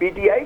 PTI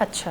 اچھا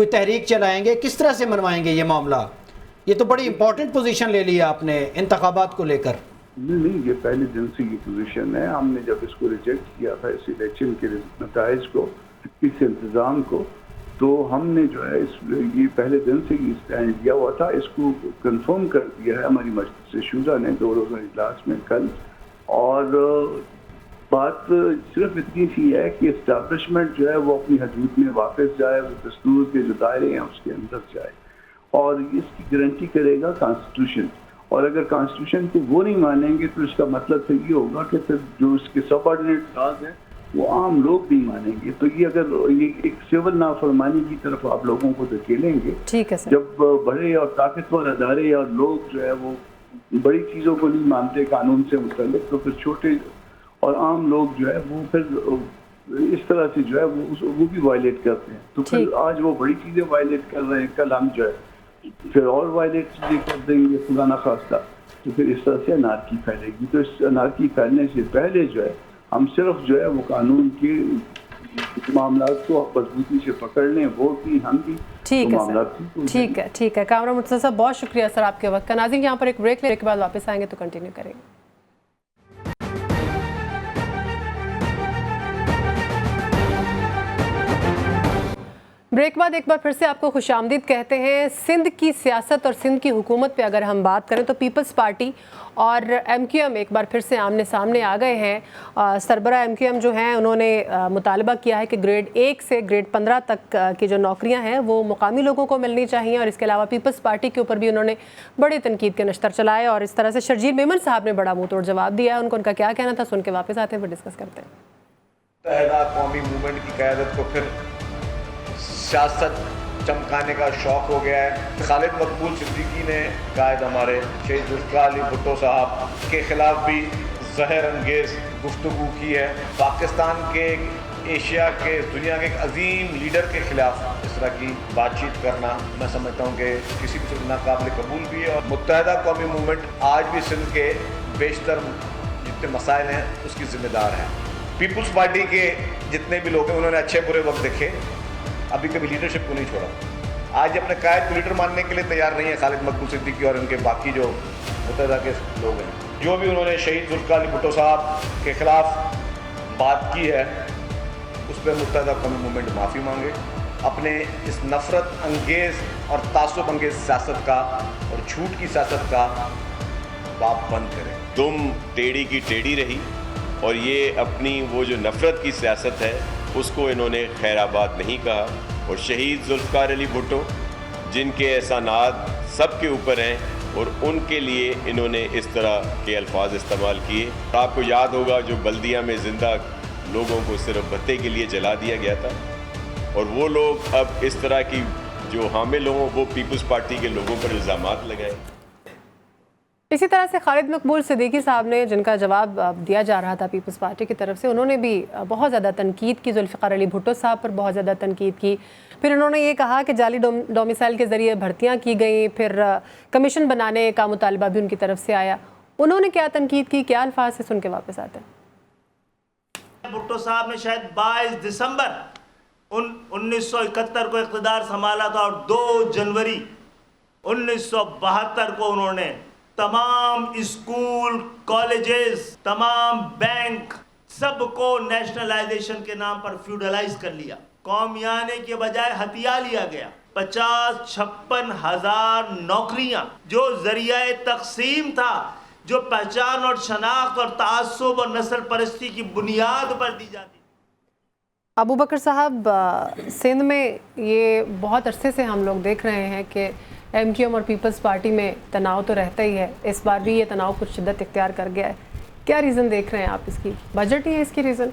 کوئی تحریک چلائیں گے, کس طرح سے منوائیں گے یہ معاملہ؟ یہ تو بڑی امپورٹنٹ پوزیشن لے لیا آپ نے انتخابات کو لے کر. نہیں, یہ پہلے دن سے یہ پوزیشن ہے. ہم نے جب اس کو ریجیکٹ کیا تھا اس الیکشن کے نتائج کو, اس انتظام کو, تو ہم نے جو ہے یہ پہلے دن سے یہ اسٹینڈ لیا ہوا تھا. اس کو کنفرم کر دیا ہے ہماری مجلس شورا نے 2 روزہ اجلاس میں کل. اور بات صرف اتنی سی ہے کہ اسٹیبلشمنٹ جو ہے وہ اپنی حدود میں واپس جائے, وہ دستور کے جو دائرے ہیں اس کے اندر جائے, اور اس کی گارنٹی کرے گا کانسٹیٹیوشن. اور اگر کانسٹیٹیوشن کو وہ نہیں مانیں گے تو اس کا مطلب پھر یہ ہوگا کہ پھر جو اس کے سب آرڈینیٹ لاز ہیں وہ عام لوگ نہیں مانیں گے. تو یہ اگر یہ ایک سول نافرمانی کی طرف آپ لوگوں کو دھکیلیں گے. ٹھیک ہے سر. جب بڑے اور طاقتور ادارے اور لوگ جو ہے وہ بڑی چیزوں کو نہیں مانتے قانون سے متعلق, تو پھر چھوٹے اور عام لوگ جو ہے وہ پھر اس طرح سے جو ہے وہ بھی وائلیٹ کرتے ہیں. تو پھر آج وہ بڑی چیزیں وائلیٹ کر رہے ہیں, کل ہم جو ہے پھر اور وائلیٹ چیزیں کر دیں گے خدا نخواستہ. تو پھر اس طرح سے انارکی پھیلے گی. تو اس انارکی پھیلنے سے پہلے جو ہے ہم صرف جو ہے وہ قانون کے معاملات کو مضبوطی سے پکڑ لیں, ووٹ بھی ہم بھی. ٹھیک ہے سر, ٹھیک ہے. کامران مرتضیٰ صاحب بہت شکریہ سر آپ کے وقت کا. ناظرین یہاں پر ایک بریک لے کے بعد واپس آئیں گے تو کنٹینیو کریں گے. بریک بعد ایک بار پھر سے آپ کو خوش آمدید کہتے ہیں. سندھ کی سیاست اور سندھ کی حکومت پہ اگر ہم بات کریں تو پیپلز پارٹی اور ایم کیو ایم ایک بار پھر سے آمنے سامنے آ گئے ہیں. سربراہ ایم کیو ایم جو ہیں انہوں نے مطالبہ کیا ہے کہ گریڈ 1 سے گریڈ 15 تک کی جو نوکریاں ہیں وہ مقامی لوگوں کو ملنی چاہیے. اور اس کے علاوہ پیپلز پارٹی کے اوپر بھی انہوں نے بڑی تنقید کے نشتر چلائے, اور اس طرح سے شرجیل میمن صاحب نے بڑا منہ توڑ جواب دیا ہے. ان کا کیا کہنا تھا سن کے واپس آتے ہیں, پھر ڈسکس کرتے ہیں. متحدہ قومی موومنٹ کی قیادت کو پھر سیاست چمکانے کا شوق ہو گیا ہے. خالد مقبول صدیقی نے قائد ہمارے شہید ذوالفقار علی بھٹو صاحب کے خلاف بھی زہر انگیز گفتگو کی ہے. پاکستان کے ایشیا کے دنیا کے ایک عظیم لیڈر کے خلاف اس طرح کی بات چیت کرنا میں سمجھتا ہوں کہ کسی بھی سے ناقابل قبول بھی ہے. اور متحدہ قومی موومنٹ آج بھی سندھ کے بیشتر جتنے مسائل ہیں اس کی ذمہ دار ہے. پیپلز پارٹی کے جتنے بھی لوگ ہیں انہوں نے اچھے برے وقت دیکھے, ابھی کبھی لیڈرشپ کو نہیں چھوڑا. آج اپنے قائد کو لیڈر ماننے کے لیے تیار نہیں ہے خالد مقبول صدیقی اور ان کے باقی جو متحدہ کے لوگ ہیں. جو بھی انہوں نے شہید ذوالفقار علی بھٹو صاحب کے خلاف بات کی ہے اس پہ متحدہ قومی موومنٹ معافی مانگے, اپنے اس نفرت انگیز اور تعصب انگیز سیاست کا اور جھوٹ کی سیاست کا باب بند کریں. تم ٹیڑھی کی ٹیڑھی رہی, اور یہ اپنی وہ جو نفرت کی سیاست ہے اس کو انہوں نے خیر آباد نہیں کہا. اور شہید ذوالفقار علی بھٹو جن کے احسانات سب کے اوپر ہیں, اور ان کے لیے انہوں نے اس طرح کے الفاظ استعمال کیے. آپ کو یاد ہوگا جو بلدیہ میں زندہ لوگوں کو صرف بھتے کے لیے جلا دیا گیا تھا, اور وہ لوگ اب اس طرح کی جو حامل ہوں وہ پیپلز پارٹی کے لوگوں پر الزامات لگائیں. اسی طرح سے خالد مقبول صدیقی صاحب نے جن کا جواب دیا جا رہا تھا پیپلز پارٹی کی طرف سے, انہوں نے بھی بہت زیادہ تنقید کی ذوالفقار علی بھٹو صاحب پر, بہت زیادہ تنقید کی. پھر انہوں نے یہ کہا کہ جعلی ڈومیسائل کے ذریعے بھرتیاں کی گئیں, پھر کمیشن بنانے کا مطالبہ بھی ان کی طرف سے آیا. انہوں نے کیا تنقید کی, کیا الفاظ سے, سن کے واپس آتے ہیں. بھٹو صاحب نے شاید 22 دسمبر 1971 کو اقتدار سنبھالا تھا, اور 2 جنوری 1972 کو انہوں نے تمام اسکول, کالجز, تمام بینک سب کو نیشنلائزیشن کے نام پر فیوڈلائز کر لیا. قومیانے کے بجائے ہتھیا لیا گیا. 50-56 ہزار نوکریاں جو ذریعہ تقسیم تھا, جو پہچان اور شناخت اور تعصب اور نسل پرستی کی بنیاد پر دی جاتی. ابو بکر صاحب, سندھ میں یہ بہت عرصے سے ہم لوگ دیکھ رہے ہیں کہ ایم کیو ایم اور پیپلز پارٹی میں تناؤ تو رہتا ہی ہے. اس بار بھی یہ تناؤ کچھ شدت اختیار کر گیا ہے. کیا ریزن دیکھ رہے ہیں آپ اس کی؟ بجٹ ہی ہے اس کی ریزن؟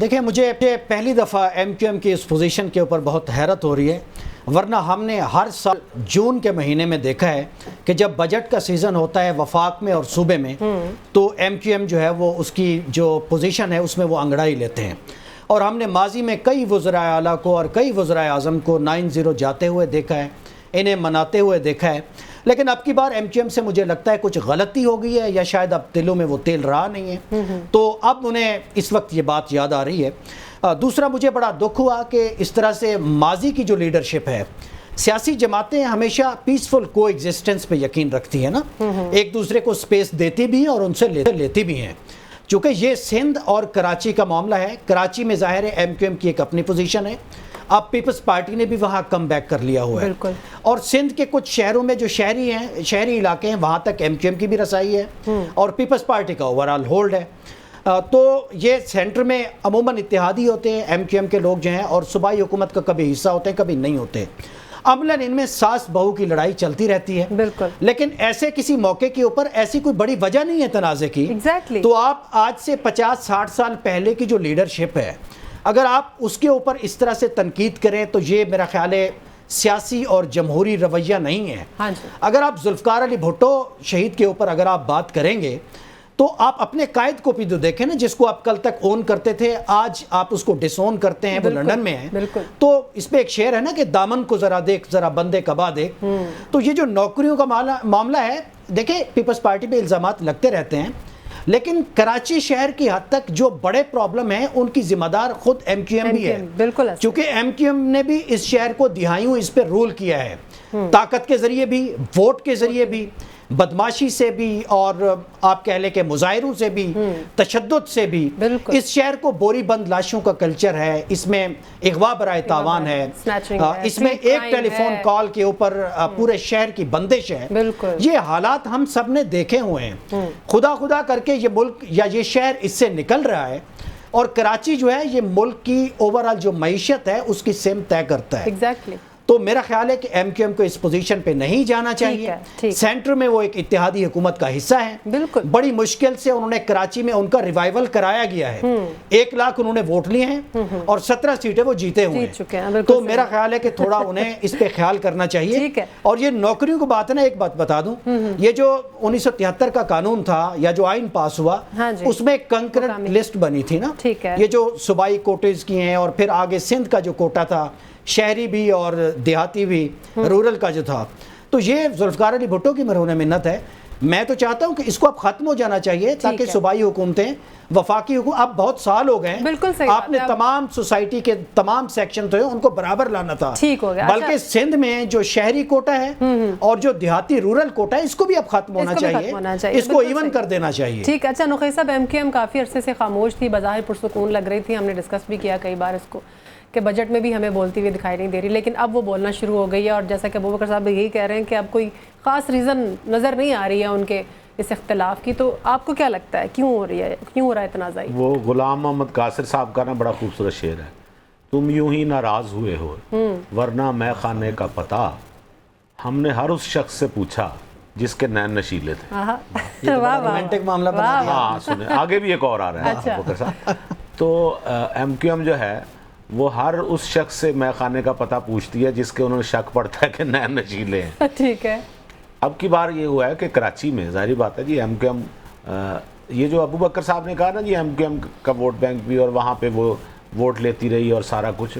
دیکھیں, مجھے پہلی دفعہ ایم کیو ایم کی اس پوزیشن کے اوپر بہت حیرت ہو رہی ہے, ورنہ ہم نے ہر سال جون کے مہینے میں دیکھا ہے کہ جب بجٹ کا سیزن ہوتا ہے وفاق میں اور صوبے میں, تو ایم کیو ایم جو ہے وہ اس کی جو پوزیشن ہے اس میں وہ انگڑائی لیتے ہیں. اور ہم نے ماضی میں کئی وزرائے اعلیٰ کو اور کئی وزرائے اعظم کو 9-0 جاتے ہوئے دیکھا ہے, انہیں مناتے ہوئے دیکھا ہے. لیکن اب کی بار ایم کیو ایم سے مجھے لگتا ہے کچھ غلطی ہو گئی ہے، یا شاید اب دلوں میں وہ تیل رہا نہیں ہے، تو اب انہیں اس وقت یہ بات یاد آ رہی ہے۔ دوسرا مجھے بڑا دکھ ہوا کہ اس طرح سے ماضی کی جو لیڈرشپ ہے، سیاسی جماعتیں ہمیشہ پیسفل کو ایگزسٹنس پہ یقین رکھتی ہیں نا، ایک دوسرے کو سپیس دیتی بھی ہیں اور ان سے لیتی بھی ہیں۔ چونکہ یہ سندھ اور کراچی کا معاملہ ہے، کراچی میں ظاہر ہے ایم کیو ایم کی ایک اپنی پوزیشن ہے، اب پیپلز پارٹی نے بھی وہاں کم بیک کر لیا ہوا ہے، اور سندھ کے کچھ شہروں میں جو شہری علاقے ہیں وہاں تک ایم کیو ایم کی بھی رسائی ہے اور پیپلز پارٹی کا اوورال ہولڈ ہے۔ تو یہ سینٹر میں عموماً اتحادی ہوتے ہیں ایم کیو ایم کے لوگ جو ہیں، اور صوبائی حکومت کا کبھی حصہ ہوتے ہیں کبھی نہیں ہوتے، عملاً ان میں ساس بہو کی لڑائی چلتی رہتی ہے۔ بالکل، لیکن ایسے کسی موقع کے اوپر ایسی کوئی بڑی وجہ نہیں ہے تنازع کی۔ تو آپ آج سے 50-60 سال پہلے کی جو لیڈرشپ ہے، اگر آپ اس کے اوپر اس طرح سے تنقید کریں تو یہ میرا خیال ہے سیاسی اور جمہوری رویہ نہیں ہے۔ اگر آپ ذوالفقار علی بھٹو شہید کے اوپر اگر آپ بات کریں گے تو آپ اپنے قائد کو بھی تو دیکھیں نا، جس کو آپ کل تک اون کرتے تھے، آج آپ اس کو ڈس اون کرتے ہیں، وہ لندن میں ہیں۔ تو اس پہ ایک شعر ہے نا کہ دامن کو ذرا دیکھ ذرا بندے کبا دیکھ۔ تو یہ جو نوکریوں کا معاملہ ہے، دیکھیں پیپلز پارٹی پہ الزامات لگتے رہتے ہیں، لیکن کراچی شہر کی حد تک جو بڑے پرابلم ہیں ان کی ذمہ دار خود ایم کیو ایم بھی ہے، چونکہ ایم کیو ایم نے بھی اس شہر کو دہائیوں اس پہ رول کیا ہے، طاقت کے ذریعے بھی، ووٹ کے ذریعے بھی، بدماشی سے بھی، اور آپ کہہ لیں کہ مظاہروں سے بھی، تشدد سے بھی۔ اس شہر کو بوری بند لاشوں کا کلچر ہے، اس میں اغوا برائے تاوان ہے، اس میں ایک ٹیلی فون کال کے اوپر پورے شہر کی بندش ہے۔ یہ حالات ہم سب نے دیکھے ہوئے ہیں۔ خدا کر کے یہ ملک یا یہ شہر اس سے نکل رہا ہے، اور کراچی جو ہے یہ ملک کی اوورال جو معیشت ہے اس کی سمت طے کرتا ہے۔ تو میرا خیال ہے کہ ایم کیو ایم کو اس پوزیشن پہ نہیں جانا چاہیے۔ سینٹر میں وہ ایک اتحادی حکومت کا حصہ ہے، بڑی مشکل سے انہوں نے کراچی میں ان کا ریوائیول کرایا گیا ہے، 1 لاکھ انہوں نے ووٹ لیے ہیں اور 17 سیٹیں وہ جیتے ہوئے ہیں۔ تو میرا خیال ہے کہ تھوڑا انہیں اس پہ خیال کرنا چاہیے۔ اور یہ نوکریوں کو بات ہے نا، ایک بات بتا دوں، یہ جو 1973 کا قانون تھا یا جو آئین پاس ہوا، اس میں کنکرنٹ لسٹ بنی تھی نا، یہ جو صوبائی کوٹیز کی ہیں، اور پھر آگے سندھ کا جو کوٹا تھا، شہری بھی اور دیہاتی بھی، رورل کا جو تھا، تو یہ ذوالفقار علی بھٹو کی مرہون منت ہے۔ میں تو چاہتا ہوں کہ اس کو اب ختم ہو جانا چاہیے، تاکہ صوبائی حکومتیں، وفاقی حکومت، اب بہت سال ہو گئے ہیں، آپ نے تمام سوسائٹی کے تمام سیکشن تو ہیں ان کو برابر لانا تھا، بلکہ سندھ میں جو شہری کوٹا ہے اور جو دیہاتی رورل کوٹا ہے اس کو بھی اب ختم ہونا چاہیے، اس کو ایون کر دینا چاہیے۔ ٹھیک ہے۔ اچھا نقی صاحب، ایم کیو ایم کافی عرصے سے خاموش تھی، بظاہر پرسکون لگ رہی تھی، ہم نے ڈسکس بھی کیا کئی بار اس کو کہ بجٹ میں بھی ہمیں بولتی ہوئی دکھائی نہیں دے رہی، لیکن اب وہ بولنا شروع ہو گئی ہے، اور جیسا کہ ابوبکر صاحب یہی کہہ رہے ہیں کہ اب کوئی خاص ریزن نظر نہیں آ رہی ہے ان کے اس اختلاف کی۔ تو آپ کو کیا لگتا ہے کیوں ہو رہا ہے تنازع؟ وہ غلام محمد قاصر صاحب کا نا بڑا خوبصورت شعر ہے، تم یوں ہی ناراض ہوئے ہو ورنہ میں خانے کا پتہ، ہم نے ہر اس شخص سے پوچھا جس کے نین نشیلے تھے۔ رومانٹک معاملہ بنا دیا۔ ہاں سنیں، آگے بھی ایک اور آ رہا ہے ابوبکر صاحب۔ تو ایم کیو ایم جو ہے وہ ہر اس شخص سے میں خانے کا پتہ پوچھتی ہے جس کے انہوں نے شک پڑتا ہے کہ نین نشیلے ہیں۔ ٹھیک ہے۔ اب کی بار یہ ہوا ہے کہ کراچی میں ظاہری بات ہے جی، ایم کیو ایم، یہ جو ابوبکر صاحب نے کہا نا جی ایم کیو ایم کا ووٹ بینک بھی، اور وہاں پہ وہ ووٹ لیتی رہی اور سارا کچھ،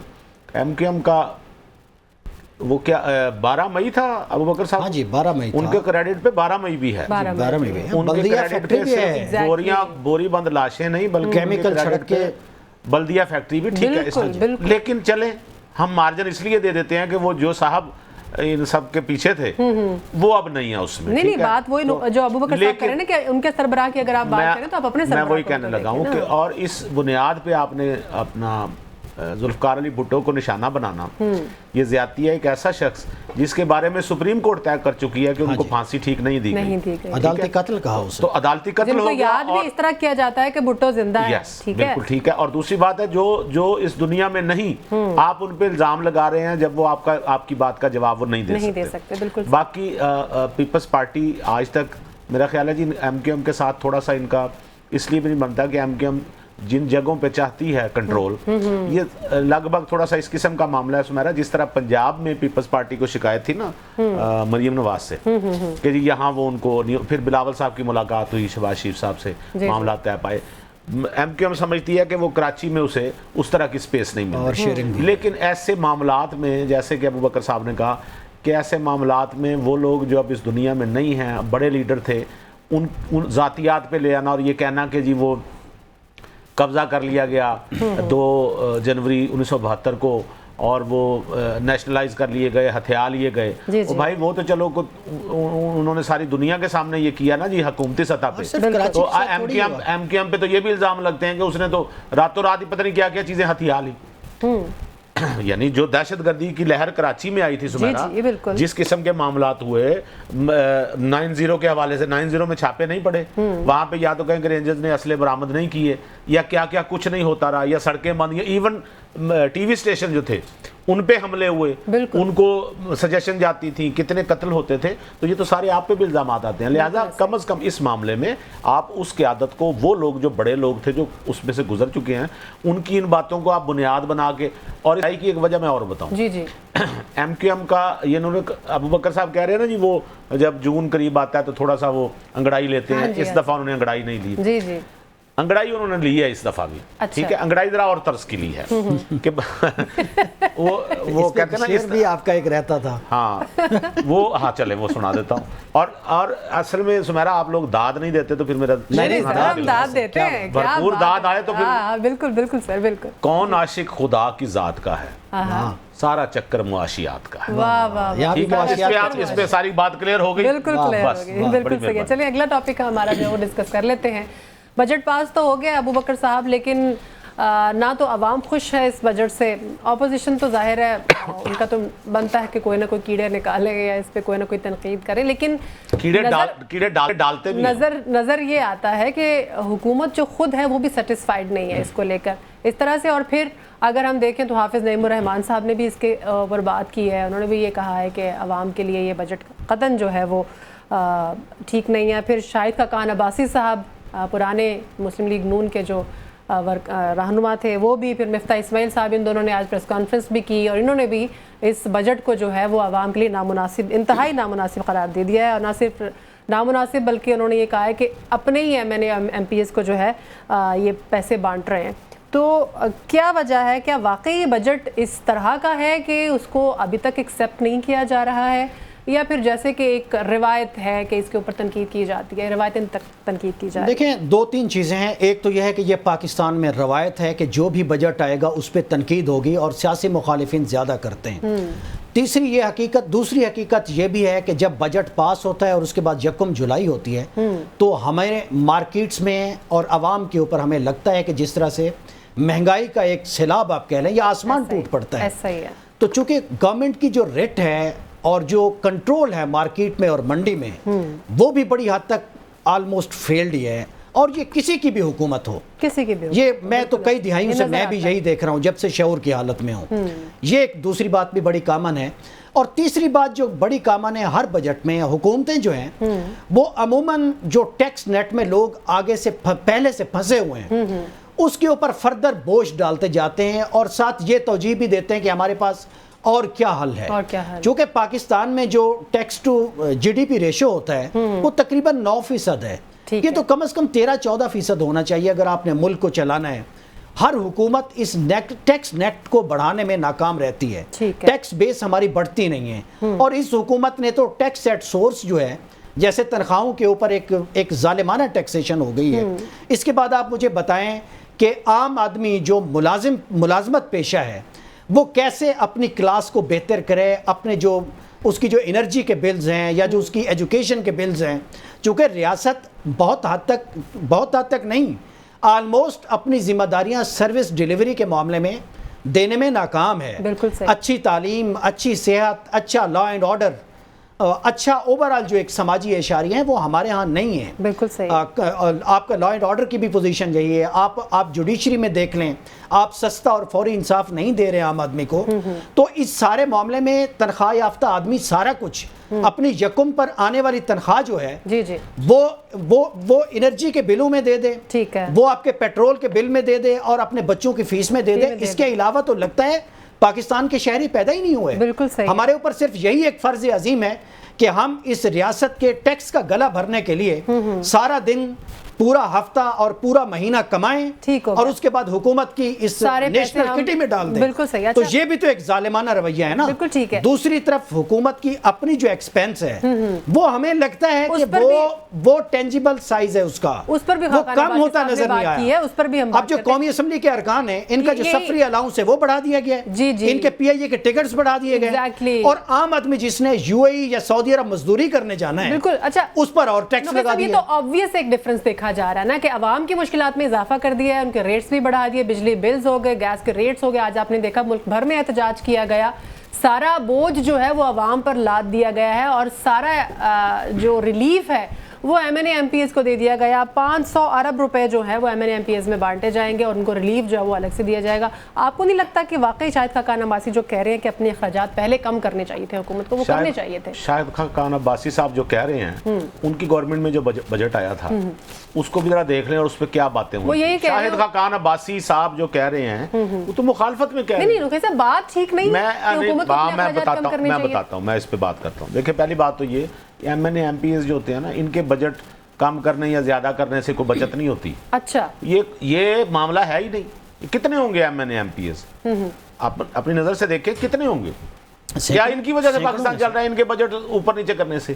ایم کیو ایم کا وہ کیا 12 مئی تھا ابوبکر صاحب؟ ہاں جی 12 مئی، ان کے کریڈٹ پہ 12 مئی بھی ہے، 12 مئی بھی ہے، ان کے کریڈٹ پہ صرف بوری بند لاشیں نہیں بلکہ کیمیکل چھڑک کے بلدیہ فیکٹری بھی، ٹھیک ہے، لیکن چلیں ہم مارجن اس لیے دے دیتے ہیں کہ وہ جو صاحب ان سب کے پیچھے تھے وہ اب نہیں ہے اس میں۔ نہیں بات وہی جو ابوبکر صاحب کہہ رہے ہیں کہ ان کے سربراہ کی اگر آپ بات کریں تو آپ اپنے سربراہ، میں وہی کہنے لگا ہوں کہ اور اس بنیاد پہ آپ نے اپنا ذوالفقار علی بھٹو کو نشانہ بنانا، یہ زیادتی ہے۔ ایک ایسا شخص جس کے بارے میں سپریم کورٹ طے کر چکی ہے کہ ان کو پھانسی ٹھیک نہیں دی گئی، عدالتی قتل کہا اسے، تو عدالتی قتل ہو گیا، یاد بھی اس طرح کیا جاتا ہے کہ بھٹو زندہ ہے۔ بالکل ٹھیک ہے۔ اور دوسری بات ہے جو اس دنیا میں نہیں، آپ ان پہ الزام لگا رہے ہیں جب وہ آپ کی بات کا جواب وہ نہیں دے سکتے۔ باقی پیپلز پارٹی آج تک میرا خیال ہے جی ایم کیو ایم کے ساتھ تھوڑا سا ان کا اس لیے بھی نہیں بنتا کہ ایم کیو ایم جن جگہوں پہ چاہتی ہے کنٹرول، یہ لگ بھگ تھوڑا سا اس قسم کا معاملہ ہے سمیرا، جس طرح پنجاب میں پیپلز پارٹی کو شکایت تھی نا مریم نواز سے کہ جی یہاں وہ ان کو، پھر بلاول صاحب کی ملاقات ہوئی شہباز شریف صاحب سے، معاملات طے پائے۔ ایم کیو ایم سمجھتی ہے کہ وہ کراچی میں اسے اس طرح کی سپیس نہیں ملتی، لیکن ایسے معاملات میں جیسے کہ ابوبکر صاحب نے کہا کہ ایسے معاملات میں وہ لوگ جو اب اس دنیا میں نہیں ہیں، بڑے لیڈر تھے، ان ذاتیات پہ لے آنا اور یہ کہنا کہ جی وہ قبضہ کر لیا گیا 2 جنوری 1972 کو اور وہ نیشنلائز کر لیے گئے، ہتھیار لیے گئے، بھائی وہ تو چلو انہوں نے ساری دنیا کے سامنے یہ کیا نا جی حکومتی سطح پہ. تو ایم کیو ایم پہ تو یہ بھی الزام لگتے ہیں کہ اس نے تو راتوں رات ہی پتہ نہیں کیا کیا چیزیں ہتھیار لی. یعنی جو دہشت گردی کی لہر کراچی میں آئی تھی سمیرا، جس قسم کے معاملات ہوئے 9-0 کے حوالے سے، 9-0 میں چھاپے نہیں پڑے وہاں پہ، یا تو کہیں کہ رینجرز نے اسلحے برآمد نہیں کیے یا کیا کیا کچھ نہیں ہوتا رہا، یا سڑکیں بند، یا ایون ٹی وی اسٹیشن جو تھے ان پہ حملے ہوئے، ان کو سجیشن جاتی تھی، کتنے قتل ہوتے تھے. تو یہ تو سارے آپ پہ بھی الزامات آتے ہیں. لہذا کم از کم اس معاملے میں آپ اس قیادت کو، وہ لوگ جو بڑے لوگ تھے جو اس میں سے گزر چکے ہیں، ان کی ان باتوں کو آپ بنیاد بنا کے، اور اس کی ایک وجہ میں اور بتاؤں. ایم کیو ایم کا یہ انہوں نے، ابو بکر صاحب کہہ رہے ہیں نا جی وہ جب جون قریب آتا ہے تو تھوڑا سا وہ انگڑائی لیتے ہیں. اس دفعہ انہوں نے انگڑائی نہیں لی. انگڑائی انہوں نے لی ہے اس دفعہ بھی، ٹھیک ہے، انگڑائی ذرا اور طرز کی لی ہے کہ وہ کہتے ہیں نا، اس بھی آپ کا ایک رہتا تھا. ہاں چلے وہ سنا دیتا ہوں. اور اصل میں سمیرا آپ لوگ داد نہیں دیتے تو پھر میرا داد دیتے ہیں، بھرپور داد آئے تو پھر بالکل بالکل سر، بالکل. کون عاشق خدا کی ذات کا ہے، سارا چکر معاشیات کا ہے. واہ واہ، اس پہ ساری بات کلیئر ہو گئی. بالکل کلیئر ہو گئی، بالکل صحیح ہے. چلیے اگلا ٹاپک ہمارا جو وہ ڈسکس کر لیتے ہیں. بجٹ پاس تو ہو گیا ابو بکر صاحب، لیکن نہ تو عوام خوش ہے اس بجٹ سے. اپوزیشن تو ظاہر ہے ان کا تو بنتا ہے کہ کوئی نہ کوئی کیڑے نکالے یا اس پہ کوئی نہ کوئی تنقید کرے، لیکن کیڑے ڈالتے بھی نظر یہ آتا ہے کہ حکومت جو خود ہے وہ بھی سیٹسفائیڈ نہیں ہے اس کو لے کر اس طرح سے. اور پھر اگر ہم دیکھیں تو حافظ نعیم الرحمان صاحب نے بھی اس کے اوپر بات کی ہے. انہوں نے بھی یہ کہا ہے کہ عوام کے لیے یہ بجٹ قطعاً جو ہے وہ ٹھیک نہیں ہے. پھر شاہد خاقان عباسی صاحب پرانے مسلم لیگ نون کے جو رہنما تھے وہ بھی، پھر مفتاح اسماعیل صاحب، ان دونوں نے آج پریس کانفرنس بھی کی اور انہوں نے بھی اس بجٹ کو جو ہے وہ عوام کے لیے نامناسب، انتہائی نامناسب قرار دے دیا ہے. اور نہ صرف نامناسب بلکہ انہوں نے یہ کہا ہے کہ اپنے ہی ایم پی ایس کو جو ہے یہ پیسے بانٹ رہے ہیں. تو کیا وجہ ہے؟ کیا واقعی یہ بجٹ اس طرح کا ہے کہ اس کو ابھی تک ایکسیپٹ نہیں کیا جا رہا ہے، یا پھر جیسے کہ ایک روایت ہے کہ اس کے اوپر تنقید کی جاتی ہے، روایتیں تنقید کی جاتی ہے؟ دیکھیں 2-3 چیزیں ہیں. ایک تو یہ ہے کہ یہ پاکستان میں روایت ہے کہ جو بھی بجٹ آئے گا اس پہ تنقید ہوگی اور سیاسی مخالفین زیادہ کرتے ہیں. تیسری یہ حقیقت. دوسری حقیقت یہ بھی ہے کہ جب بجٹ پاس ہوتا ہے اور اس کے بعد 1 جولائی ہوتی ہے تو ہمارے مارکیٹس میں اور عوام کے اوپر ہمیں لگتا ہے کہ جس طرح سے مہنگائی کا ایک سیلاب آپ کہہ لیں یا آسمان ٹوٹ پڑتا ہے. تو چونکہ گورنمنٹ کی جو ریٹ ہے اور جو کنٹرول ہے مارکیٹ میں اور منڈی میں وہ بھی بڑی حد تک آلموسٹ فیلڈ ہی ہے. اور یہ کسی کی بھی حکومت ہو، یہ میں تو کئی دہائیوں سے میں بھی یہی دیکھ رہا ہوں جب سے شعور کی حالت میں ہوں. یہ ایک دوسری بات بھی بڑی کامن ہے. اور تیسری بات جو بڑی کامن ہے ہر بجٹ میں، حکومتیں جو ہیں وہ عموماً جو ٹیکس نیٹ میں لوگ آگے سے پہلے سے پھنسے ہوئے ہیں اس کے اوپر فردر بوجھ ڈالتے جاتے ہیں اور ساتھ یہ توجیہ بھی دیتے ہیں کہ ہمارے پاس اور کیا حل ہے. چونکہ پاکستان میں جو tax to G D P ratio ہوتا ہے وہ تقریباً 9% ہے. یہ تو کم از کم 13-14% ہونا چاہیے اگر آپ نے ملک کو چلانا ہے. ہر حکومت اس ٹیکس نیٹ کو بڑھانے میں ناکام رہتی ہے. ٹیکس بیس ہماری بڑھتی نہیں ہے. اور اس حکومت نے تو ٹیکس ایٹ سورس جو ہے، جیسے تنخواہوں کے اوپر ایک ظالمانہ ٹیکسیشن ہو گئی ہے. اس کے بعد آپ مجھے بتائیں کہ عام آدمی جو ملازمت پیشہ ہے وہ کیسے اپنی کلاس کو بہتر کرے. اپنے جو اس کی جو انرجی کے بلز ہیں یا جو اس کی ایجوکیشن کے بلز ہیں، چونکہ ریاست بہت حد تک نہیں، آلموسٹ اپنی ذمہ داریاں سروس ڈیلیوری کے معاملے میں دینے میں ناکام ہے. اچھی تعلیم، اچھی صحت، اچھا لا اینڈ آرڈر، اچھا اوورآل جو ایک سماجی اشاریہ ہیں وہ ہمارے ہاں نہیں ہیں. بالکل صحیح. آپ کا لا اینڈ آرڈر کی بھی پوزیشن یہی ہے. آپ جوڈیشری میں دیکھ لیں، آپ سستا اور فوری انصاف نہیں دے رہے عام آدمی کو. تو اس سارے معاملے میں تنخواہ یافتہ آدمی سارا کچھ اپنی یکم پر آنے والی تنخواہ جو ہے وہ انرجی کے بلوں میں دے دے، وہ آپ کے پیٹرول کے بل میں دے دے اور اپنے بچوں کی فیس میں دے دے. اس کے علاوہ تو لگتا ہے پاکستان کے شہری پیدا ہی نہیں ہوئے. بالکل صحیح. ہمارے اوپر صرف یہی ایک فرض عظیم ہے کہ ہم اس ریاست کے ٹیکس کا گلا بھرنے کے لیے سارا دن پورا ہفتہ اور پورا مہینہ کمائیں اور اس کے بعد حکومت کی اس نیشنل کٹی میں ڈال دیں. بالکل صحیح. تو یہ بھی تو ایک ظالمانہ رویہ ہے نا. بالکل ٹھیک ہے. دوسری طرف حکومت کی اپنی جو ایکسپینس ہے وہ ہمیں لگتا ہے کہ وہ ٹینجیبل سائز ہے اس کا, اس پر بھی وہ کم ہوتا نظر نہیں آیا. اس پر بھی ہم اب جو قومی اسمبلی کے ارکان ہیں ان کا جو سفری الاؤنس ہے وہ بڑھا دیا گیا ہے, ان کے پی آئی اے کے ٹکٹس بڑھا دیے گئے, اور عام آدمی جس نے یو اے ای یا سعودی عرب مزدوری کرنے جانا ہے بالکل اچھا اس پر اور ٹیکس لگا دیا. یہ تو obvious ایک ڈفرنس دیکھا جا رہا ہے نا کہ عوام کی مشکلات میں اضافہ کر دیا ہے, ان کے ریٹس بھی بڑھا دیے, بجلی بلز ہو گئے, گیس کے ریٹس ہو گئے. آج آپ نے دیکھا ملک بھر میں احتجاج کیا گیا, سارا بوجھ جو ہے وہ عوام پر لاد دیا گیا ہے, اور سارا جو ریلیف ہے وہ M N A M P As کو دے دیا گیا. 500 ارب روپے جو ہے وہ M N A M P As میں بانٹے جائیں گے اور ان کو ریلیف جو ہے وہ الگ سے دیا جائے گا. آپ کو نہیں لگتا کہ واقعی شاہد خاقان عباسی جو کہہ رہے ہیں کہ اپنے اخراجات پہلے کم کرنے چاہیے تھے حکومت کو, وہ کرنے چاہیے تھے؟ شاہد خاقان عباسی صاحب جو کہہ رہے ہیں ان کی گورنمنٹ میں جو بجٹ آیا تھا اس کو بھی ذرا دیکھ لیں اور اس پہ کیا باتیں ہوئی. شاہد خاقان عباسی صاحب جو کہہ رہے ہیں وہ تو مخالفت میں کہہ رہے ہیں. نہیں رخی صاحب بات ٹھیک نہیں ہے, میں بتاتا ہوں, میں اس پہ بات کرتا ہوں. دیکھیں پہلی بات تو یہ M N A M P As جو ہوتے ہیں نا ان کے بجٹ کم کرنے یا زیادہ کرنے سے کوئی بچت نہیں ہوتی. اچھا یہ معاملہ ہے ہی نہیں. کتنے ہوں گے M N A M P As, آپ اپنی نظر سے دیکھیں کتنے ہوں گے؟ کیا ان کی وجہ سے پاکستان چل رہا ہے ان کے بجٹ اوپر نیچے کرنے سے؟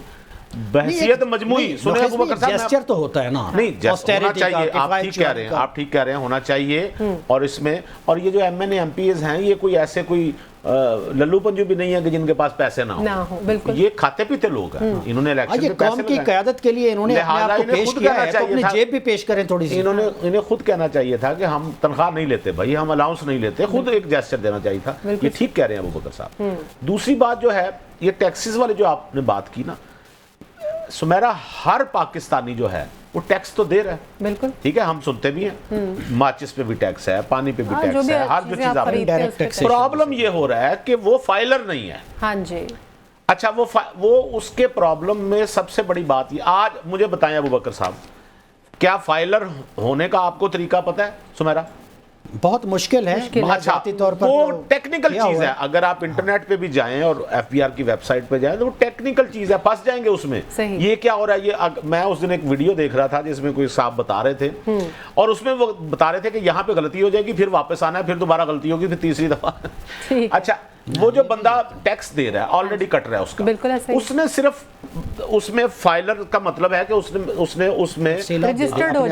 بحثیت مجموعی سنیں ابو بکر صاحب, جیسچر تو ہوتا ہے نا, نہیں ہونا چاہیے. آپ ٹھیک کہہ رہے ہیں, آپ ٹھیک کہہ رہے ہیں, ہونا چاہیے. اور اس میں اور یہ جو M N A M P As ہیں یہ کوئی ایسے کوئی للو پنجو بھی نہیں ہے کہ جن کے پاس پیسے نہ ہو. بالکل یہ کھاتے پیتے لوگ ہیں, انہوں نے الیکشن میں قوم کی قیادت کے لیے انہوں نے اپنے آپ کو پیش کیا ہے, تو اپنی جیب بھی پیش کریں تھوڑی سی. انہیں خود کہنا چاہیے تھا کہ ہم تنخواہ نہیں لیتے بھائی, ہم الاؤنس نہیں لیتے, خود ایک جیسچر دینا چاہیے تھا. یہ ٹھیک کہہ رہے ہیں ابو بکر صاحب. دوسری بات جو ہے یہ ٹیکسز والے جو آپ نے بات کی نا سمیرا, ہر پاکستانی جو ہے وہ ٹیکس تو دے رہا ہے. بالکل ٹھیک ہے, ہم سنتے بھی ہیں ماچس پہ بھی ٹیکس ہے, پانی پہ بھی ٹیکس ہے, ہر جو چیز آپ. پرابلم یہ ہو رہا ہے کہ وہ فائلر نہیں ہے. ہاں جی اچھا وہ اس کے پرابلم میں سب سے بڑی بات یہ, آج مجھے بتائیں ابو بکر صاحب کیا فائلر ہونے کا آپ کو طریقہ پتہ ہے سمیرا؟ بہت مشکل ہے. ذاتی طور پر وہ ٹیکنیکل چیز ہے, اگر آپ انٹرنیٹ پہ بھی جائیں اور ایف بی آر کی ویب سائٹ پہ جائیں تو وہ ٹیکنیکل چیز ہے, پھنس جائیں گے اس میں. یہ کیا ہو رہا ہے, یہ میں اس دن ایک ویڈیو دیکھ رہا تھا جس میں کوئی صاحب بتا رہے تھے اور اس میں وہ بتا رہے تھے کہ یہاں پہ غلطی ہو جائے گی, پھر واپس آنا ہے, پھر دوبارہ غلطی ہوگی, پھر تیسری دفعہ. اچھا وہ جو بندہ ٹیکس دے رہا ہے آلریڈی کٹ رہا ہے اس کا, اس نے صرف اس میں فائلر کا مطلب ہے کہ اس نے اس میں رجسٹرڈ ہو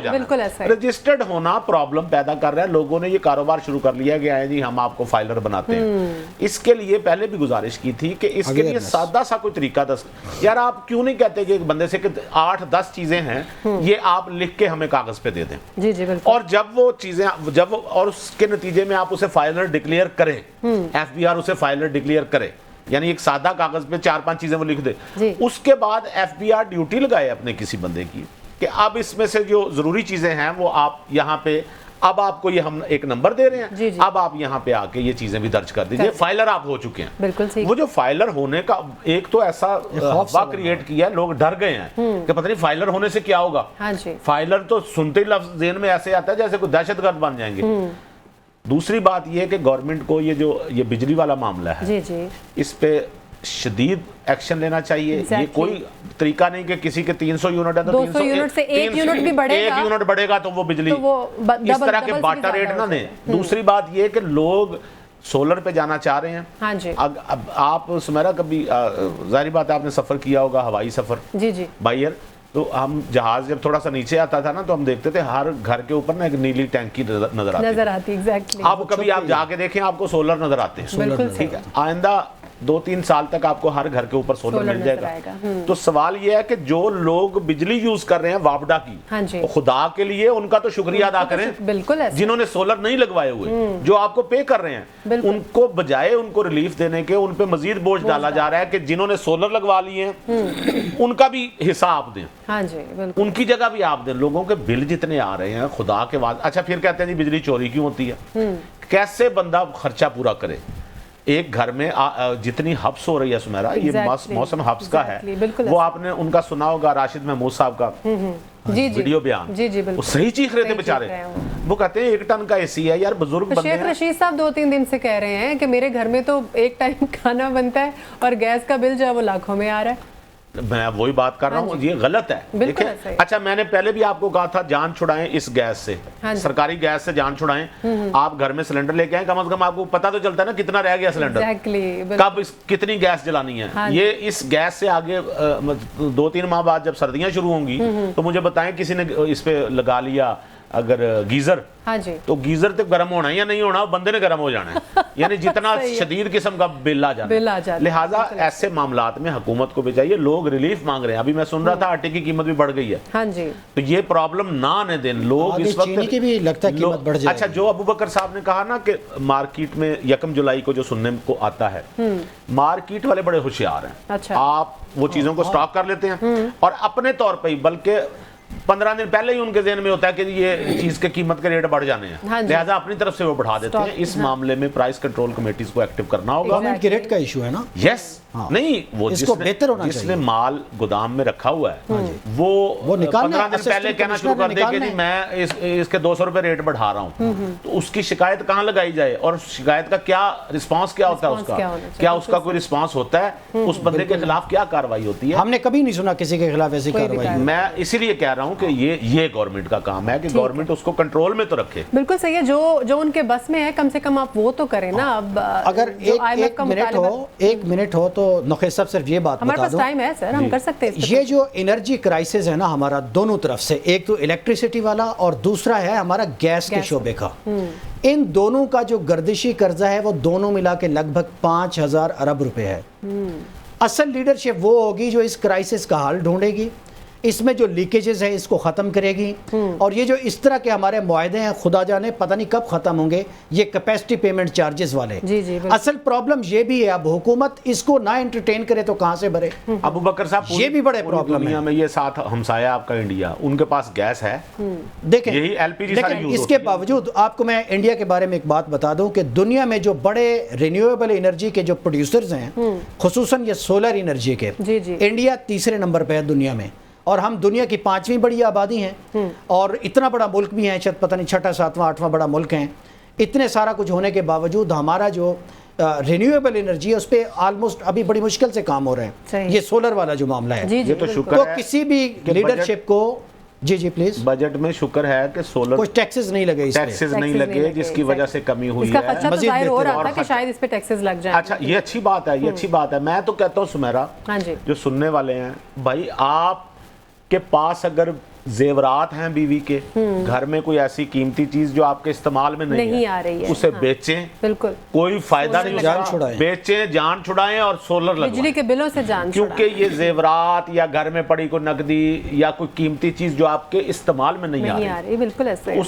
جانا. رجسٹرڈ ہونا پرابلم پیدا کر رہا ہے. لوگوں نے یہ کاروبار شروع کر لیا کہ آئے جی ہم آپ کو فائلر بناتے ہیں. اس کے لیے پہلے بھی گزارش کی تھی کہ اس کے لیے سادہ سا کوئی طریقہ یار آپ کیوں نہیں کہتے کہ ایک بندے سے کہ 8-10 چیزیں ہیں یہ آپ لکھ کے ہمیں کاغذ پہ دے دیں, اور جب وہ چیزیں اور اس کے نتیجے میں آپ اسے فائلر ڈکلیئر کریں, ایف بی آر اسے فائلر ڈکلیئر کرے, یعنی ایک سادہ کاغذ پہ 4-5 چیزیں وہ لکھ دے. اس کے بعد ایف بی آر ڈیوٹی لگائے اپنے کسی بندے کی کہ اب اس میں سے جو ضروری چیزیں ہیں وہ آپ یہاں پہ, اب آپ کو یہ ہم ایک نمبر دے رہے ہیں, اب آپ یہاں پہ آ کے یہ چیزیں بھی درج کر دیجئے, فائلر آپ ہو چکے ہیں. وہ جو فائلر ہونے کا ایک تو ایسا ہوا کریٹ کیا ہے, لوگ ڈر گئے ہیں کہ پتہ نہیں فائلر ہونے سے کیا ہوگا. فائلر تو سنتے ہی لفظ ذہن میں ایسے آتا ہے جیسے کوئی دہشت گرد بن جائیں گے. دوسری بات یہ کہ گورنمنٹ کو یہ بجلی والا معاملہ ہے اس پہ شدید ایکشن لینا چاہیے. یہ کوئی طریقہ نہیں کہ کسی کے 300 یونٹ ہے تو 200 یونٹ سے ایک یونٹ بڑھے گا تو وہ بجلی اس طرح کے باٹا ریٹ نہ دیں. دوسری بات یہ کہ لوگ سولر پہ جانا چاہ رہے ہیں. اب آپ سمیرا کبھی ظاہری بات ہے آپ نے سفر کیا ہوگا, ہوائی سفر بائی ایئر, تو ہم جہاز جب تھوڑا سا نیچے آتا تھا نا تو ہم دیکھتے تھے ہر گھر کے اوپر نا ایک نیلی ٹینکی نظر آتی. اب کبھی آپ جا کے دیکھیں آپ کو سولر نظر آتے ہیں. ٹھیک ہے, آئندہ 2-3 سال تک آپ کو ہر گھر کے اوپر سولر مل جائے گا. تو سوال یہ ہے کہ جو لوگ بجلی یوز کر رہے ہیں واپڈا کی, خدا کے لیے ان کا تو شکریہ ادا کریں جنہوں نے سولر نہیں لگوائے ہوئے, جو آپ کو پے کر رہے ہیں ان کو بجائے ان کو ریلیف دینے کے ان پہ مزید بوجھ ڈالا جا رہا ہے کہ جنہوں نے سولر لگوا لیے ہیں ان کا بھی حساب دیں, ان کی جگہ بھی آپ دیں. لوگوں کے بل جتنے آ رہے ہیں خدا کے بعد. اچھا پھر کہتے ہیں جی بجلی چوری کیوں ہوتی ہے, کیسے بندہ خرچہ پورا کرے؟ ایک گھر میں جتنی حبس ہو رہی ہے سمیرا, یہ موسم حبس کا ہے. وہ آپ نے ان کا سنا ہوگا راشد محمود صاحب کا ویڈیو بیان, وہ صحیح چیخ رہے تھے بیچارے, وہ کہتے ہیں 1 ٹن کا اے سی ہے. یار بزرگ بندے شیخ ہیں. رشید صاحب 2-3 دن سے کہہ رہے ہیں کہ میرے گھر میں تو ایک ٹائم کھانا بنتا ہے اور گیس کا بل جو ہے وہ لاکھوں میں آ رہا ہے. میں وہی بات کر رہا ہوں, یہ غلط ہے. بالکل ایسا ہی. اچھا میں نے پہلے بھی آپ کو کہا تھا جان چھڑائیں اس گیس سے, سرکاری گیس سے جان چھڑائیں. آپ گھر میں سلنڈر لے کے آئیں, کم از کم آپ کو پتہ تو چلتا ہے نا کتنا رہ گیا سلنڈر, کب کتنی گیس جلانی ہے. یہ اس گیس سے آگے 2-3 ماہ بعد جب سردیاں شروع ہوں گی تو مجھے بتائیں کسی نے اس پہ لگا لیا اگر گیزر, تو گیزر تو گرم ہونا یا نہیں ہونا, بندے نے گرم ہو جانا ہے. یعنی جتنا شدید قسم کا بل آ جانا ہے. لہٰذا ایسے معاملات میں حکومت کو بھی چاہیے, لوگ ریلیف مانگ رہے ہیں. ابھی میں سن رہا تھا آٹے کی قیمت بھی بڑھ گئی ہے, تو یہ پرابلم نہ آنے دیں. لوگ اس وقت چینی کی بھی لگتا ہے قیمت بڑھ جائے. اچھا جو ابو بکر صاحب نے کہا نا کہ مارکیٹ میں 1 جولائی کو جو سننے کو آتا ہے, مارکیٹ والے بڑے ہوشیار ہیں. آپ وہ چیزوں کو سٹاک کر لیتے ہیں اور اپنے طور پہ ہی, بلکہ 15 دن پہلے ہی ان کے ذہن میں ہوتا ہے کہ یہ چیز کے قیمت کے ریٹ بڑھ جانے ہیں, لہٰذا اپنی طرف سے وہ بڑھا دیتے ہیں. اس معاملے میں پرائس کنٹرول کمیٹیز کو ایکٹیو کرنا ہوگا. گورنمنٹ کی ریٹ کا ایشو ہے نا. یس نہیں, وہ جس نے مال گودام میں رکھا ہوا ہے وہ 15 دن پہلے کہنا شروع کر دے کہ جی میں اس کے 200 روپے ریٹ بڑھا رہا ہوں, تو اس کی شکایت کہاں لگائی جائے, اور شکایت کا کیا رسپانس کیا ہوتا ہے, اس کا کیا اس کا کوئی رسپانس ہوتا ہے, اس بندے کے خلاف کیا کارروائی ہوتی ہے. ہم نے کبھی نہیں سنا کسی کے خلاف ایسی کارروائی. میں اسی لیے کہہ رہا ہوں کہ یہ گورنمنٹ کا کام ہے کہ گورنمنٹ اس کو کنٹرول میں تو رکھے. بالکل صحیح ہے, جو ان کے بس میں ہے کم سے کم آپ وہ تو کریں نا. اب اگر ایک منٹ ہو تو نقی صاحب صرف یہ بات بتا دوں, ٹائم ہے سر, ہم کر سکتے ہیں. یہ جو انرجی کرائسس ہے نا ہمارا دونوں طرف سے, ایک تو الیکٹریسٹی والا اور دوسرا ہے ہمارا گیس کے شعبے کا, ان دونوں کا جو گردشی قرضہ ہے وہ دونوں ملا کے لگ بھگ 5000 ارب روپے ہے. اصل لیڈرشپ وہ ہوگی جو اس کرائسس کا حل ڈھونڈے گی, اس میں جو لیکیجز ہیں اس کو ختم کرے گی, اور یہ جو اس طرح کے ہمارے معاہدے ہیں خدا جانے پتہ نہیں کب ختم ہوں گے, یہ کیپیسٹی پیمنٹ چارجز والے. اصل پرابلم یہ بھی ہے, اب حکومت اس کو نہ انٹرٹین کرے تو کہاں سے بھرے. ابو بکر صاحب یہ بھی بڑے پرابلم ہے. میں یہ ساتھ ہمسایہ آپ کا انڈیا, ان کے پاس گیس ہے, دیکھیں یہی ایل پی جی سارا یوز. اس کے باوجود آپ کو میں انڈیا کے بارے میں ایک بات بتا دوں کہ دنیا میں جو بڑے رینیویبل انرجی کے جو پروڈیوسرز ہیں, خصوصاً یہ سولر انرجی کے, انڈیا 3 نمبر پہ ہے دنیا میں, اور ہم دنیا کی 5ویں بڑی آبادی ہیں, اور اتنا بڑا ملک بھی ہیں, شاید پتہ نہیں 6واں 7واں 8واں بڑا ملک ہیں. اتنے سارا کچھ ہونے کے باوجود ہمارا جو رینیویبل انرجی ہے اس پہ آلموسٹ ابھی بڑی مشکل سے کام ہو رہے ہیں. یہ سولر والا جو معاملہ ہے, یہ تو شکر تو ہے کسی بھی لیڈرشپ کو جی پلیز بجٹ میں شکر ہے کہ سولر کچھ ٹیکسز نہیں لگے, ٹیکسز نہیں لگے, جس کی وجہ سے کمی ہوئی ہے. مزید ظاہر ہو رہا تھا کہ شاید اس پہ ٹیکسز لگ جائیں. اچھا یہ اچھی بات ہے, یہ اچھی بات ہے. میں تو کہتا ہوں سمیرا, جو سننے والے ہیں بھائی, آپ کے پاس اگر زیورات ہیں بیوی کے, گھر میں کوئی ایسی قیمتی چیز جو آپ کے استعمال میں نہیں آ رہی ہے, اسے بیچیں, بالکل کوئی فائدہ نہیں, جان چھڑائیں, بیچیں, جان چھڑائیں اور سولر لگوائیں, بجلی کے بلوں سے جان چھڑائیں. کیونکہ یہ زیورات یا گھر میں پڑی کوئی نقدی یا کوئی قیمتی چیز جو آپ کے استعمال میں نہیں آ رہی, بالکل ایسے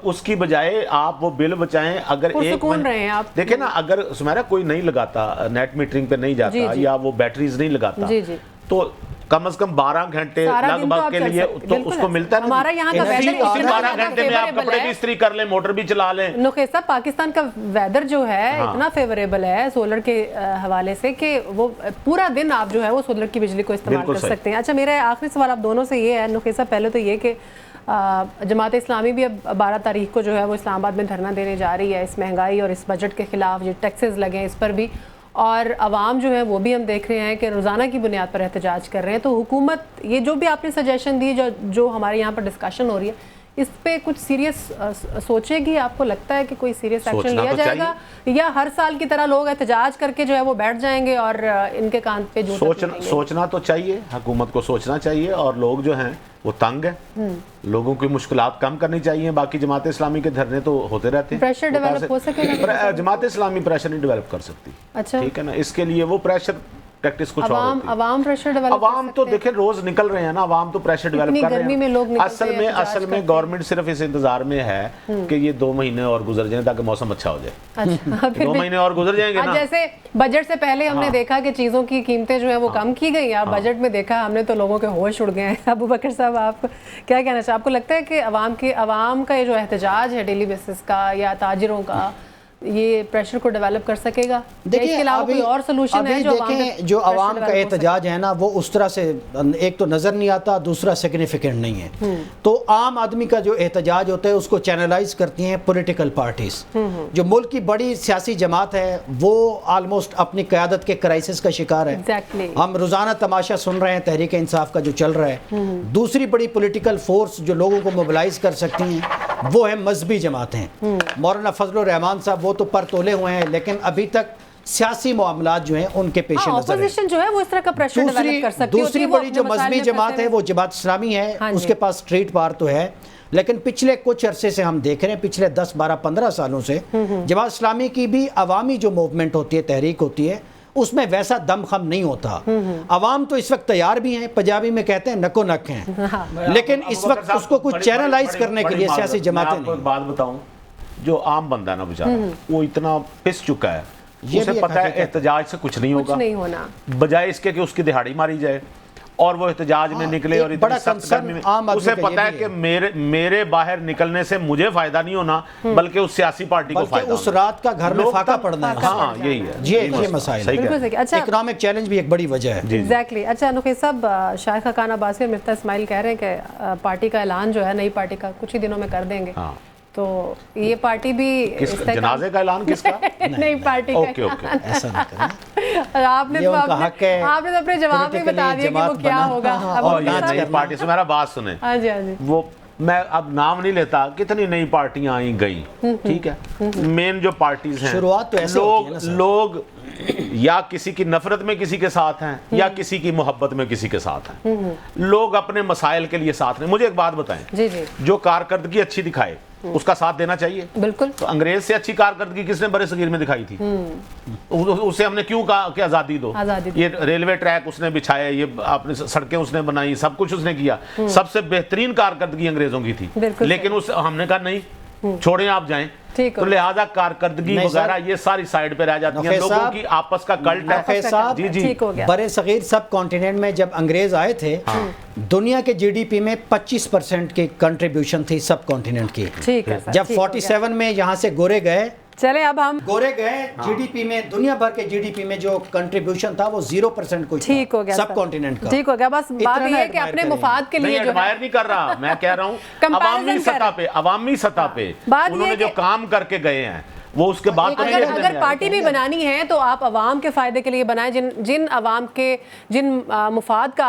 اس کی بجائے آپ وہ بل بچائیں. اگر ایک دیکھیں نا, اگر سمیرا کوئی نہیں لگاتا, نیٹ میٹرنگ پہ نہیں جاتا یا وہ بیٹریز نہیں لگاتا, تو کم از کم 12 گھنٹے لگ بھگ کے لیے تو اس کو ملتا ہے نا. ہمارا یہاں کا ویدر 12 گھنٹے میں آپ کپڑے بھی استری کر لیں, موٹر بھی چلا لیں. نقی صاحب, پاکستان کا ویدر جو ہے اتنا فیوریبل ہے سولر کے حوالے سے کہ وہ پورا دن آپ جو ہے وہ سولر کی بجلی کو استعمال کر سکتے ہیں. اچھا میرا آخری سوال آپ دونوں سے یہ ہے نقی صاحب, پہلے تو یہ کہ جماعت اسلامی بھی اب 12 تاریخ کو جو ہے وہ اسلام آباد میں دھرنا دینے جا رہی ہے اس مہنگائی اور اس بجٹ کے خلاف, جو ٹیکسز لگے ہیں اس پر بھی, اور عوام جو ہے وہ بھی ہم دیکھ رہے ہیں کہ روزانہ کی بنیاد پر احتجاج کر رہے ہیں. تو حکومت یہ جو بھی آپ نے سجیشن دی, جو ہمارے یہاں پر ڈسکشن ہو رہی ہے, اس پہ کچھ سیریس سوچے گی؟ آپ کو لگتا ہے کہ کوئی سیریس ایکشن لیا جائے گا, یا ہر سال کی طرح لوگ احتجاج کر کے جو ہے وہ بیٹھ جائیں گے اور ان کے کان پہ جو سوچنا تو چاہیے, حکومت کو سوچنا چاہیے, اور لوگ جو ہیں وہ تنگ ہیں, لوگوں کی مشکلات کم کرنی چاہیے. باقی جماعت اسلامی کے دھرنے تو ہوتے رہتے ہیں. پریشر ڈیولپ ہو سکے گا؟ جماعت اسلامی پریشر نہیں ڈیولپ کر سکتی. اچھا ٹھیک ہے نا, اس کے لیے وہ پریشر پریکٹس کچھ اور ہوتی ہے. عوام پریشر ڈیولپ, عوام تو دیکھیں روز نکل رہے ہیں نا, عوام تو پریشر ڈیولپ کر رہے ہیں. اصل میں گورنمنٹ صرف اس انتظار میں ہے کہ یہ 2 مہینے اور گزر جائیں تاکہ موسم اچھا ہو جائے. 2 مہینے اور گزر جائیں گے نا. جیسے بجٹ سے پہلے ہم نے دیکھا کہ چیزوں کی قیمتیں جو ہیں وہ کم کی گئی, اب بجٹ میں دیکھا ہم نے تو لوگوں کے ہوش اڑ گئے ہیں. ابو بکر صاحب, آپ کیا کہنا چاہتے ہیں؟ آپ کو لگتا ہے کہ عوام کا یہ جو احتجاج ہے ڈیلی بیسس کا یا تاجروں کا, یہ پریشر کو ڈیولپ کر سکے گا؟ اس کے علاوہ کوئی اور سولوشن ہے جو عوام کا احتجاج ہے نا وہ اس طرح سے ایک تو نظر نہیں آتا, دوسرا سگنیفیکنٹ نہیں ہے. تو عام آدمی کا جو احتجاج ہوتا ہے اس کو چینلائز کرتی ہیں پولیٹیکل پارٹیز. جو ملک کی بڑی سیاسی جماعت ہے وہ آلموسٹ اپنی قیادت کے کرائسس کا شکار ہے. ہم روزانہ تماشا سن رہے ہیں تحریک انصاف کا جو چل رہا ہے. دوسری بڑی پولیٹیکل فورس جو لوگوں کو موبلائز کر سکتی ہیں وہ ہے مذہبی جماعتیں. مولانا فضل الرحمان صاحب وہ تو پر تولے ہوئے ہیں لیکن ابھی تک سیاسی معاملات جو ہیں ان کے پیش نظر ہیں. جو ہے وہ اس طرح کا پریشر ڈیولپ کر سکتی ہے. دوسری بڑی جو مذہبی جماعت ہے وہ جماعت اسلامی ہے, اس کے پاس اسٹریٹ بار تو ہے لیکن پچھلے کچھ عرصے سے ہم دیکھ رہے ہیں, پچھلے 10 12 15 سالوں سے جماعت اسلامی کی بھی عوامی جو موومنٹ ہوتی ہے, تحریک ہوتی ہے, اس میں ویسا دم خم نہیں ہوتا. عوام تو اس وقت تیار بھی ہیں, پنجابی میں کہتے ہیں نکو نک ہیں, لیکن اس وقت اس کو کچھ چینلائز کرنے کے لیے سیاسی جماعتیں نہیں. بات بتاؤں, جو عام بندہ ہے نا بیچارہ وہ اتنا پس چکا ہے, اسے پتہ ہے احتجاج سے کچھ نہیں ہوگا, بجائے اس کے کہ اس کی دہاڑی ماری جائے اور وہ احتجاج میں نکلے اور اتنی سخت گرمی میں, اسے پتہ ہے کہ میرے باہر نکلنے سے مجھے فائدہ نہیں ہونا بلکہ اس سیاسی پارٹی کو فائدہ ہونا, اس رات کا گھر میں فاقہ پڑنا ہے. ہاں یہی ہے, یہ مسائل ہے. اکنامک چیلنج بھی ایک بڑی وجہ ہے. ایگزیکٹلی. اچھا نقیب صاحب, شائخہ خان عباسی اور مفتاح اسماعیل کہہ رہے ہیں کہ پارٹی کا اعلان جو ہے نئی پارٹی کا کچھ ہی دنوں میں کر دیں گے. تو یہ پارٹی بھی جنازے کا اعلان کس کا؟ نئی پارٹی کا. ایسا نہ کریں, آپ نے تو اپنے جواب میں بتا دیا کہ وہ کیا ہوگا. نئی پارٹی سے میرا بات سنیں, وہ میں اب نام نہیں لیتا, کتنی نئی پارٹیاں آئیں گئیں, ٹھیک ہے, مین جو پارٹیز ہیں شروعات تو ایسے ہوتی ہے نا, لوگ یا کسی کی نفرت میں کسی کے ساتھ ہیں یا کسی کی محبت میں کسی کے ساتھ ہیں, لوگ اپنے مسائل کے لیے ساتھ ہیں. مجھے ایک بات بتائیں, جو کارکردگی اچھی دکھائے اس کا ساتھ دینا چاہیے. بالکل. تو انگریز سے اچھی کارکردگی کس نے برے صغیر میں دکھائی تھی؟ اسے ہم نے کیوں کہا کہ آزادی دو؟ یہ ریلوے ٹریک اس نے بچھائے, یہ اپنے سڑکیں اس نے بنائی, سب کچھ اس نے کیا, سب سے بہترین کارکردگی انگریزوں کی تھی. لیکن ہم نے کہا نہیں, چھوڑیں آپ جائیں. تو لہذا کارکردگی وغیرہ یہ ساری سائیڈ پہ رہ جاتی ہیں, لوگوں کی آپس کا کلٹ ہے. جی برے صغیر سب کانٹیننٹ میں جب انگریز آئے تھے دنیا کے جی ڈی پی میں 25% کی کنٹریبیوشن تھی سب کانٹیننٹ کی. جب 47 میں یہاں سے گورے گئے, چلے اب ہم گورے گئے, جی ڈی پی میں دنیا بھر کے جی ڈی پی میں جو کنٹریبیوشن تھا وہ 0% کوئی ٹھیک ہو گیا سب کانٹیننٹ کا. ٹھیک ہو گیا. بس بات یہ ہے کہ اپنے مفاد کے لیے جو ایڈمائر نہیں کر رہا, میں کہہ رہا ہوں عوامی سطح پہ انہوں نے جو کام کر کے گئے ہیں وہ اس کے بعد اگر پارٹی بھی بنانی ہے تو آپ عوام کے فائدے کے لیے بنائیں. جن عوام کے جن مفاد کا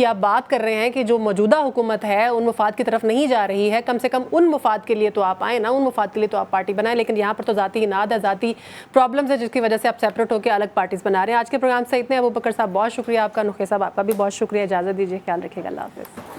آپ بات کر رہے ہیں کہ جو موجودہ حکومت ہے ان مفاد کی طرف نہیں جا رہی ہے, کم سے کم ان مفاد کے لیے تو آپ آئیں نا, ان مفاد کے لیے تو آپ پارٹی بنائیں. لیکن یہاں پر تو ذاتی اناد ہے, ذاتی پرابلمز ہے جس کی وجہ سے آپ سیپریٹ ہو کے الگ پارٹیز بنا رہے ہیں. آج کے پروگرام سے اتنے. ابو بکر صاحب بہت شکریہ آپ کا, نقیب صاحب آپ کا بھی بہت شکریہ. اجازت دیجیے, خیال رکھیے گا. اللہ حافظ.